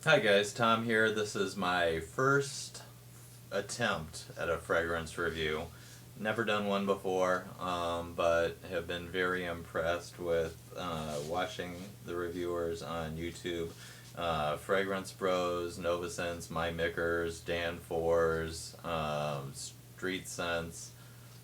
Hi guys, Tom here. This is my first attempt at a fragrance review. Never done one before, but have been very impressed with watching the reviewers on YouTube. Fragrance Bros, Novascents, My Mickers, Dan Fours, Street Scents.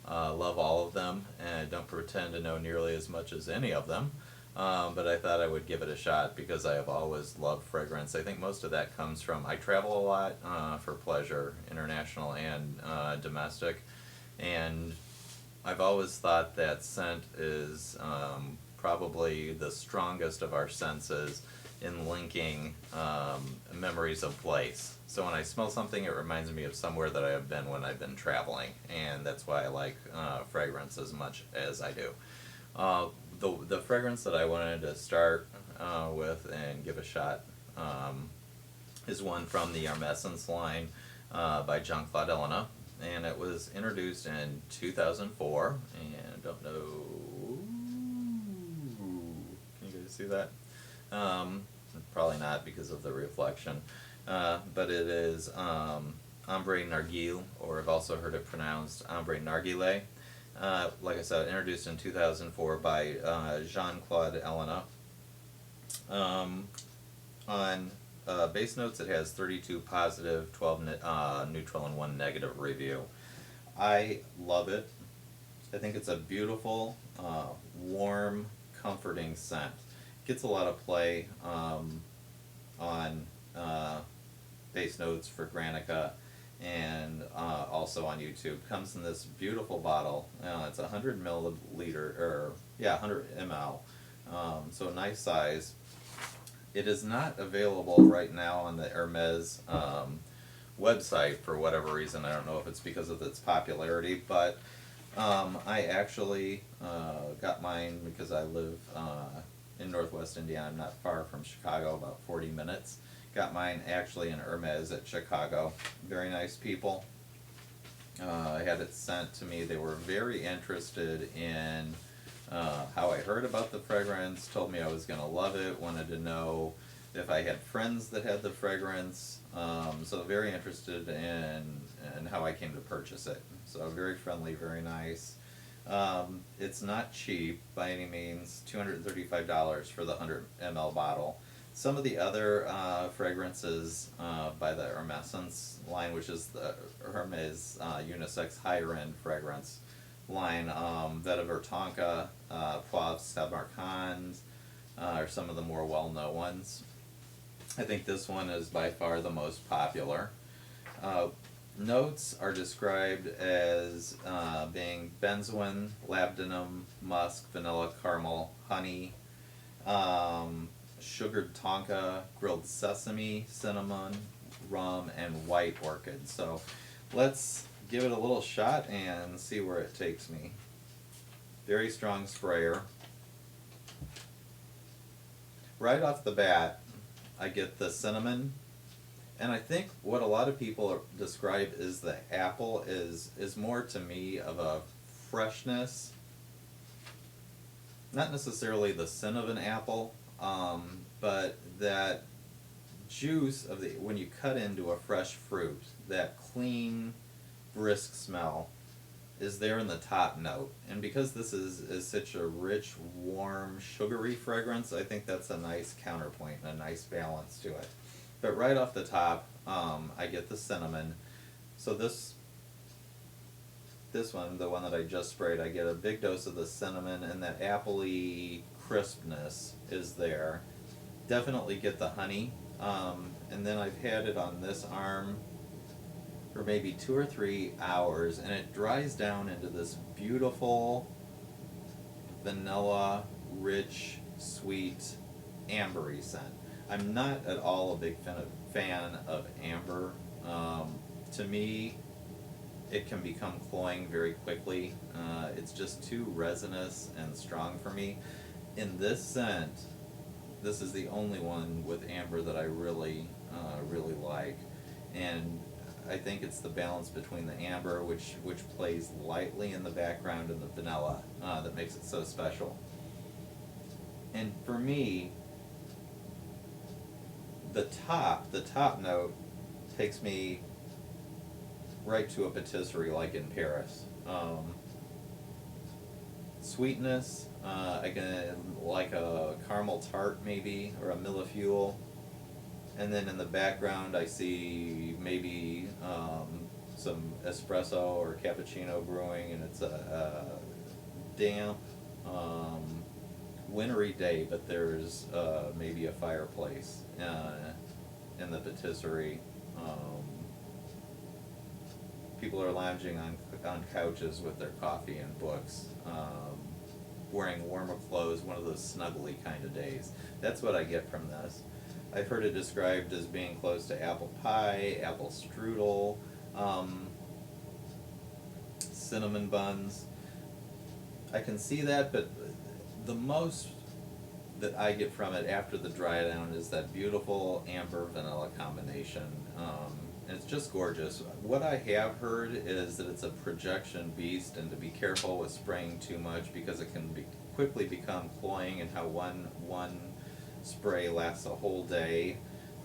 Love all of them, and don't pretend to know nearly as much as any of them. But I thought I would give it a shot because I have always loved fragrance. I think most of that comes from I travel a lot for pleasure, international and domestic, and I've always thought that scent is probably the strongest of our senses in linking memories of place. So when I smell something, it reminds me of somewhere that I have been when I've been traveling, and that's why I like fragrance as much as I do. The fragrance that I wanted to start with and give a shot is one from the Hermessence line by Jean Claude Elena, and it was introduced in 2004. And I don't know, can you guys see that? Probably not because of the reflection, but it is Ambre Narguile, or I've also heard it pronounced Ambre Narguile. Like I said, introduced in 2004 by Jean Claude Elena. On base notes, it has 32 positive, 12 neutral, and 1 negative review. I love it. I think it's a beautiful, warm, comforting scent. Gets a lot of play on base notes for Granica, and also on YouTube. Comes in this beautiful bottle. It's 100 milliliter, or yeah, 100 ml. So a nice size. It is not available right now on the Hermes website for whatever reason. I don't know if it's because of its popularity, but I actually got mine because I live in Northwest Indiana. I'm not far from Chicago, about 40 minutes. Got mine actually in Hermes at Chicago. Very nice people. I had it sent to me. They were very interested in how I heard about the fragrance, told me I was going to love it, wanted to know if I had friends that had the fragrance. So very interested in how I came to purchase it. So very friendly, very nice. It's not cheap by any means, $235 for the 100 ml bottle. Some of the other fragrances by the Hermessence line, which is the Hermes unisex higher end fragrance line, Vetiver Tonka, Poivre Samarkand, are some of the more well-known ones. I think this one is by far the most popular. Notes are described as being benzoin, labdanum, musk, vanilla, caramel, honey, sugared tonka, grilled sesame, cinnamon, rum, and white orchid. So let's give it a little shot and see where it takes me. Very strong sprayer. Right off the bat, I get the cinnamon, and I think what a lot of people describe is the apple is more to me of a freshness, not necessarily the scent of an apple, but that juice of the, when you cut into a fresh fruit, that clean, brisk smell is there in the top note. And because this is such a rich, warm, sugary fragrance, I think that's a nice counterpoint and a nice balance to it. But right off the top, I get the cinnamon. So this one, the one that I just sprayed, I get a big dose of the cinnamon, and that appley crispness is there. Definitely get the honey. And then I've had it on this arm for maybe 2 or 3 hours, and it dries down into this beautiful vanilla, rich, sweet, ambery scent. I'm not at all a big fan of amber. To me, it can become cloying very quickly. It's just too resinous and strong for me. In this scent, this is the only one with amber that I really like, and I think it's the balance between the amber, which plays lightly in the background, and the vanilla that makes it so special. And for me, the top note takes me right to a patisserie like in Paris. Sweetness, I can like a caramel tart maybe, or a millefeuille. And then in the background I see maybe some espresso or cappuccino brewing, and it's a damp, wintry day, but there's maybe a fireplace in the patisserie. People are lounging on couches with their coffee and books, wearing warmer clothes, one of those snuggly kind of days. That's what I get from this. I've heard it described as being close to apple pie, apple strudel, cinnamon buns. I can see that, but the most that I get from it after the dry down is that beautiful amber vanilla combination. And it's just gorgeous. What I have heard is that it's a projection beast, and to be careful with spraying too much because it can quickly become cloying, and how one spray lasts a whole day.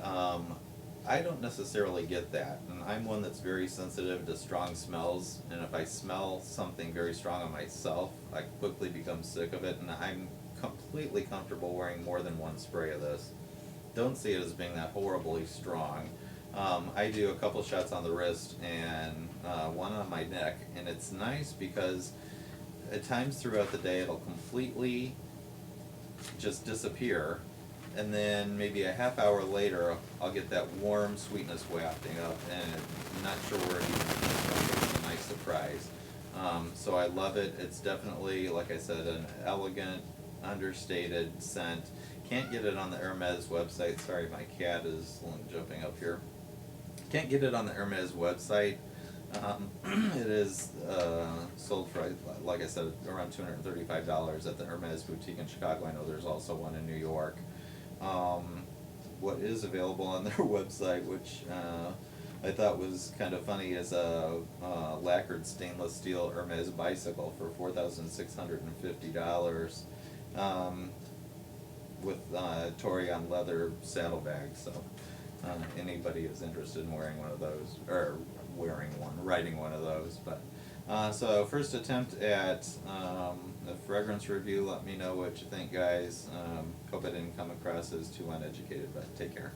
I don't necessarily get that, and I'm one that's very sensitive to strong smells, and if I smell something very strong on myself, I quickly become sick of it, and I'm completely comfortable wearing more than one spray of this. Don't see it as being that horribly strong. I do a couple shots on the wrist and one on my neck, and it's nice because at times throughout the day it'll completely just disappear, and then maybe a half hour later I'll get that warm sweetness wafting up, and I'm not sure where it even comes from. It's a nice surprise. So I love it. It's definitely, like I said, an elegant, understated scent. Can't get it on the Hermes website. Sorry, my cat is jumping up here. Can't get it on the Hermes website. It is sold for, like I said, around $235 at the Hermes boutique in Chicago. I know there's also one in New York. What is available on their website, which I thought was kind of funny, is a lacquered stainless steel Hermes bicycle for $4,650 with Torion leather saddlebags. So anybody is interested in wearing one of those, or riding one of those. But so first attempt at the fragrance review. Let me know what you think, guys. Hope I didn't come across as too uneducated, but take care.